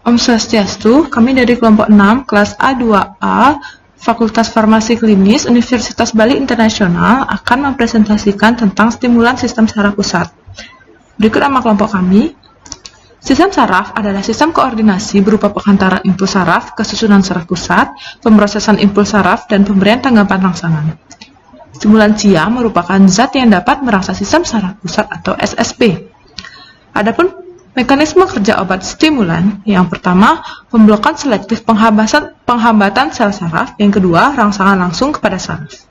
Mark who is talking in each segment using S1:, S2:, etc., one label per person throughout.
S1: Om Swastiastu, kami dari kelompok 6, kelas A2A, Fakultas Farmasi Klinis, Universitas Bali Internasional akan mempresentasikan tentang stimulan sistem saraf pusat. Berikut nama kelompok kami. Sistem saraf adalah sistem koordinasi berupa penghantaran impuls saraf ke susunan saraf pusat, pemrosesan impuls saraf, dan pemberian tanggapan rangsangan. Stimulansia merupakan zat yang dapat merangsang sistem saraf pusat atau SSP. Adapun mekanisme kerja obat stimulan, yang pertama, pemblokan selektif penghambatan sel saraf, yang kedua, rangsangan langsung kepada saraf.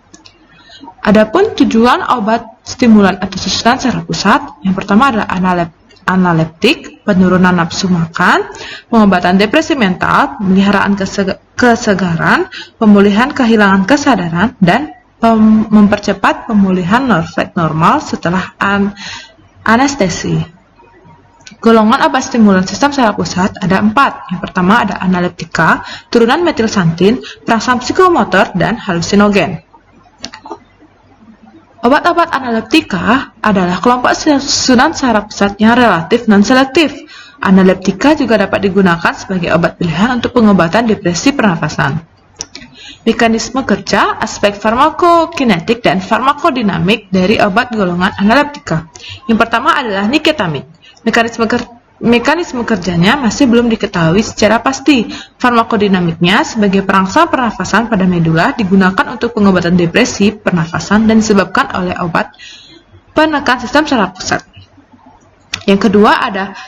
S1: Adapun tujuan obat stimulan atau susunan saraf pusat, yang pertama adalah analeptik, penurunan nafsu makan, pengobatan depresi mental, pemeliharaan kesegaran, pemulihan kehilangan kesadaran, dan mempercepat pemulihan refleks normal setelah anestesi. Golongan obat stimulan sistem saraf pusat ada 4. Yang pertama ada analeptika, turunan metilsantin, perangsang psikomotor, dan halusinogen. Obat-obat analeptika adalah kelompok susunan saraf pusat yang relatif non-selektif. Analeptika juga dapat digunakan sebagai obat pilihan untuk pengobatan depresi pernafasan. Mekanisme kerja, aspek farmakokinetik dan farmakodinamik dari obat golongan analeptika. Yang pertama adalah niketamid. Mekanisme kerjanya masih belum diketahui secara pasti. Farmakodinamiknya sebagai perangsang pernafasan pada medula digunakan untuk pengobatan depresi pernafasan dan disebabkan oleh obat penekan sistem saraf pusat. Yang kedua ada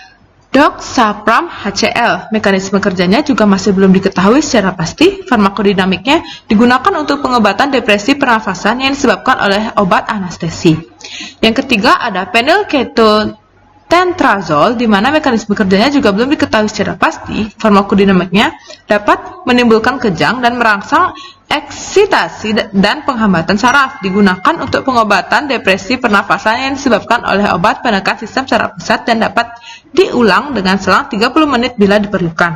S1: doxapram HCl. Mekanisme kerjanya juga masih belum diketahui secara pasti. Farmakodinamiknya digunakan untuk pengobatan depresi pernafasan yang disebabkan oleh obat anestesi. Yang ketiga ada phenylketontrazol, di mana mekanisme kerjanya juga belum diketahui secara pasti. Farmakodinamiknya dapat menimbulkan kejang dan merangsang eksitasi dan penghambatan saraf, digunakan untuk pengobatan depresi pernafasan yang disebabkan oleh obat penekan sistem saraf pusat dan dapat diulang dengan selang 30 menit bila diperlukan.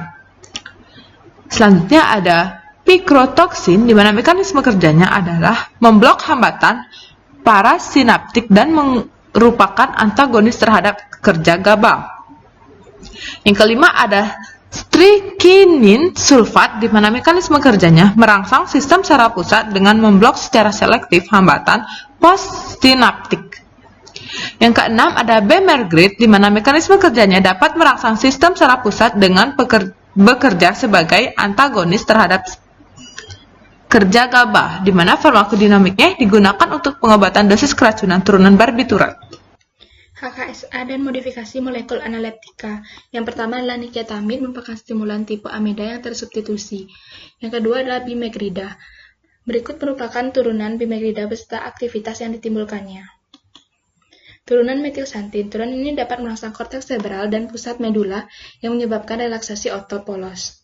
S1: Selanjutnya ada pikrotoksin, di mana mekanisme kerjanya adalah memblok hambatan parasinaptik dan merupakan antagonis terhadap kerja GABA. Yang kelima ada strychnine sulfat, di mana mekanisme kerjanya merangsang sistem saraf pusat dengan memblok secara selektif hambatan postsinaptik. Yang keenam ada bemergrid, di mana mekanisme kerjanya dapat merangsang sistem saraf pusat dengan bekerja sebagai antagonis terhadap kerja GABA, di mana farmakodinamiknya digunakan untuk pengobatan dosis keracunan turunan barbiturat.
S2: HKSA dan modifikasi molekul analeptika. Yang pertama adalah niketamid, merupakan stimulan tipe amida yang tersubstitusi. Yang kedua adalah bimegrida. Berikut merupakan turunan bimegrida beserta aktivitas yang ditimbulkannya. Turunan metilsantin. Turunan ini dapat merangsang korteks cerebral dan pusat medula yang menyebabkan relaksasi otot polos.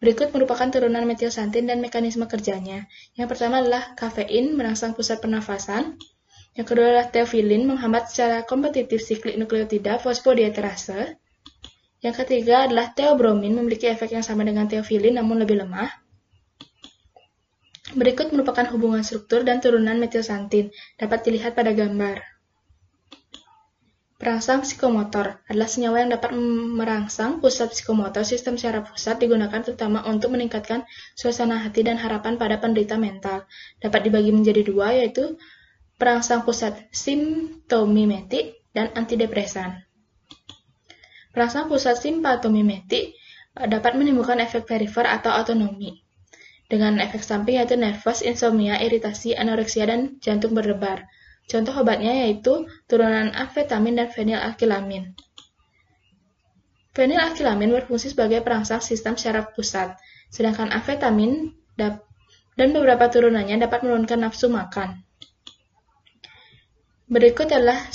S2: Berikut merupakan turunan metilsantin dan mekanisme kerjanya. Yang pertama adalah kafein, merangsang pusat pernafasan. Yang kedua adalah teofilin, menghambat secara kompetitif siklik nukleotida fosfodiesterase. Yang ketiga adalah teobromin, memiliki efek yang sama dengan teofilin namun lebih lemah. Berikut merupakan hubungan struktur dan turunan metilsantin, dapat dilihat pada gambar. Perangsang psikomotor adalah senyawa yang dapat merangsang pusat psikomotor sistem saraf pusat, digunakan terutama untuk meningkatkan suasana hati dan harapan pada penderita mental. Dapat dibagi menjadi dua, yaitu perangsang pusat simptomimetik dan antidepresan. Perangsang pusat simpatomimetik dapat menimbulkan efek perifer atau autonomi, dengan efek samping yaitu nervous, insomnia, iritasi, anoreksia, dan jantung berdebar. Contoh obatnya yaitu turunan amfetamin dan feniletilamin. Feniletilamin berfungsi sebagai perangsang sistem saraf pusat, sedangkan amfetamin dan beberapa turunannya dapat menurunkan nafsu makan. Berikut adalah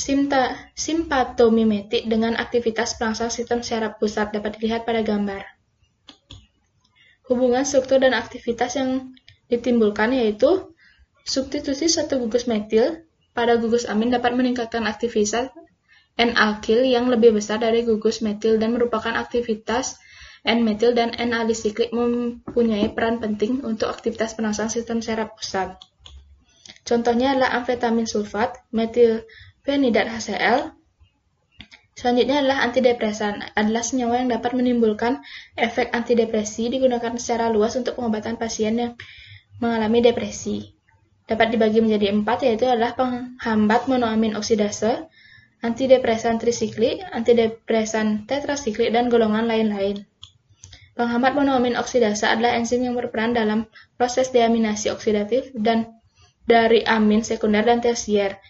S2: simpatomimetik dengan aktivitas perangsang sistem saraf pusat, dapat dilihat pada gambar. Hubungan struktur dan aktivitas yang ditimbulkan yaitu substitusi satu gugus metil pada gugus amin dapat meningkatkan aktivitas N-alkil yang lebih besar dari gugus metil dan merupakan aktivitas N-metil dan N-alisiklik mempunyai peran penting untuk aktivitas perangsang sistem saraf pusat. Contohnya adalah amfetamin sulfat, metilfenidat HCl, Selanjutnya adalah antidepresan. Adalah senyawa yang dapat menimbulkan efek antidepresi, digunakan secara luas untuk pengobatan pasien yang mengalami depresi. Dapat dibagi menjadi 4, yaitu adalah penghambat monoamin oksidase, antidepresan trisiklik, antidepresan tetrasiklik, dan golongan lain-lain. Penghambat monoamin oksidase adalah enzim yang berperan dalam proses deaminasi oksidatif dan dari amin sekunder dan tersier,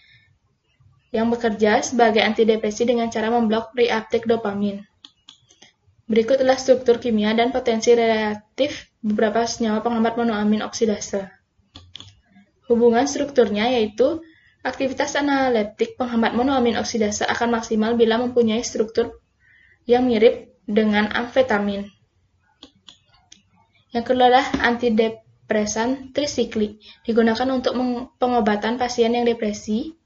S2: yang bekerja sebagai antidepresi dengan cara memblok reuptake dopamin. Berikut adalah struktur kimia dan potensi relatif beberapa senyawa penghambat monoamin oksidase. Hubungan strukturnya yaitu aktivitas analeptik penghambat monoamin oksidase akan maksimal bila mempunyai struktur yang mirip dengan amfetamin. Yang kedua adalah antidepresan trisiklik, digunakan untuk pengobatan pasien yang depresi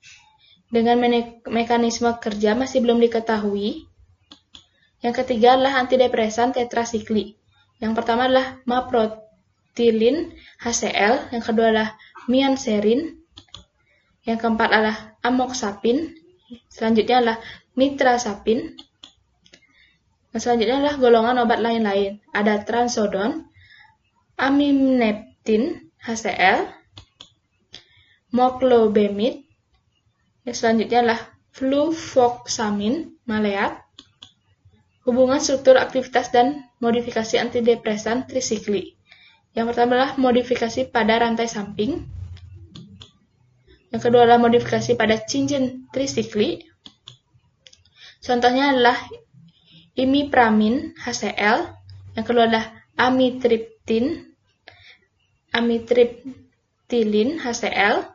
S2: dengan mekanisme kerja masih belum diketahui. Yang ketiga adalah antidepresan tetrasiklik. Yang pertama adalah maprotilin HCl, yang kedua adalah mianserin, yang keempat adalah amoxapin, selanjutnya adalah mitrazapin, dan selanjutnya adalah golongan obat lain-lain. Ada transodon, amimeptin HCl, moclobemid, yang selanjutnya adalah fluvoxamin maleat. Hubungan struktur aktivitas dan modifikasi antidepresan trisiklik. Yang pertama adalah modifikasi pada rantai samping. Yang kedua adalah modifikasi pada cincin trisiklik. Contohnya adalah imipramin HCl. Yang kedua adalah amitriptilin HCl.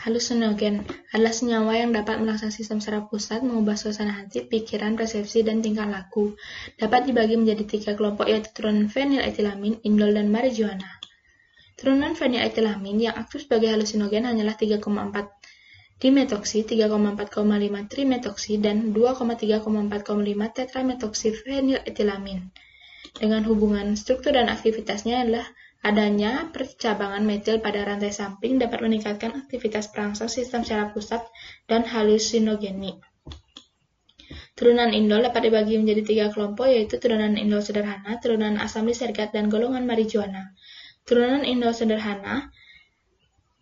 S2: Halusinogen adalah senyawa yang dapat merangsang sistem saraf pusat, mengubah suasana hati, pikiran, persepsi, dan tingkah laku. Dapat dibagi menjadi 3 kelompok, yaitu turunan feniletilamin, indol, dan marijuana. Turunan feniletilamin yang aktif sebagai halusinogen hanyalah 3,4 dimetoksi, 3,4,5 trimetoksi, dan 2,3,4,5 tetrametoksi feniletilamin. Dengan hubungan struktur dan aktivitasnya adalah adanya percabangan metil pada rantai samping dapat meningkatkan aktivitas perangsang sistem saraf pusat dan halusinogenik. Turunan indol dapat dibagi menjadi 3 kelompok, yaitu turunan indol sederhana, turunan asam lisergat, dan golongan marijuana. Turunan indol sederhana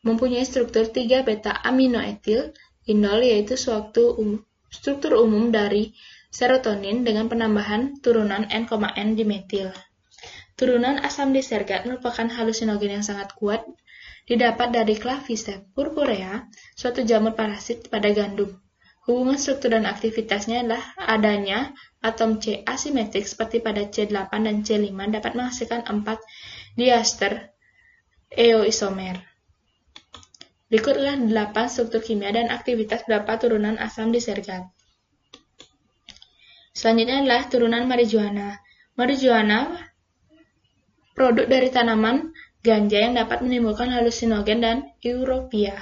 S2: mempunyai struktur 3 beta aminoetil indol, yaitu suatu struktur umum dari serotonin dengan penambahan turunan N,N dimetil. Turunan asam lisergat merupakan halusinogen yang sangat kuat, didapat dari Claviceps purpurea, suatu jamur parasit pada gandum. Hubungan struktur dan aktivitasnya adalah adanya atom C asimetrik seperti pada C8 dan C5 dapat menghasilkan 4 diaster eoisomer. Berikut adalah 8 struktur kimia dan aktivitas beberapa turunan asam lisergat. Selanjutnya adalah turunan marijuana. Marijuana produk dari tanaman ganja yang dapat menimbulkan halusinogen dan europia.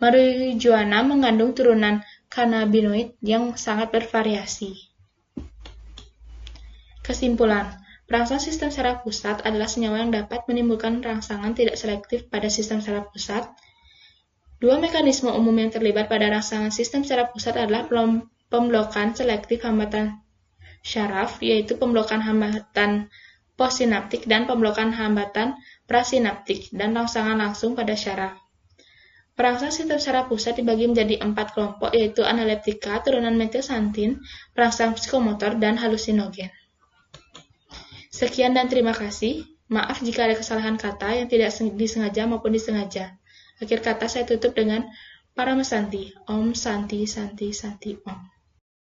S2: Marijuana mengandung turunan cannabinoid yang sangat bervariasi. Kesimpulan, perangsang sistem saraf pusat adalah senyawa yang dapat menimbulkan rangsangan tidak selektif pada sistem saraf pusat. 2 mekanisme umum yang terlibat pada rangsangan sistem saraf pusat adalah pemblokan selektif hambatan syaraf, yaitu pemblokan hambatan postsinaptik dan pemblokan hambatan prasinaptik, dan rangsangan langsung pada syaraf. Perangsang sistem saraf pusat dibagi menjadi 4 kelompok, yaitu analeptika, turunan metilsantin, perangsang psikomotor, dan halusinogen. Sekian dan terima kasih. Maaf jika ada kesalahan kata yang tidak disengaja maupun disengaja. Akhir kata saya tutup dengan Paramasanti. Om Santi Santi Santi Om.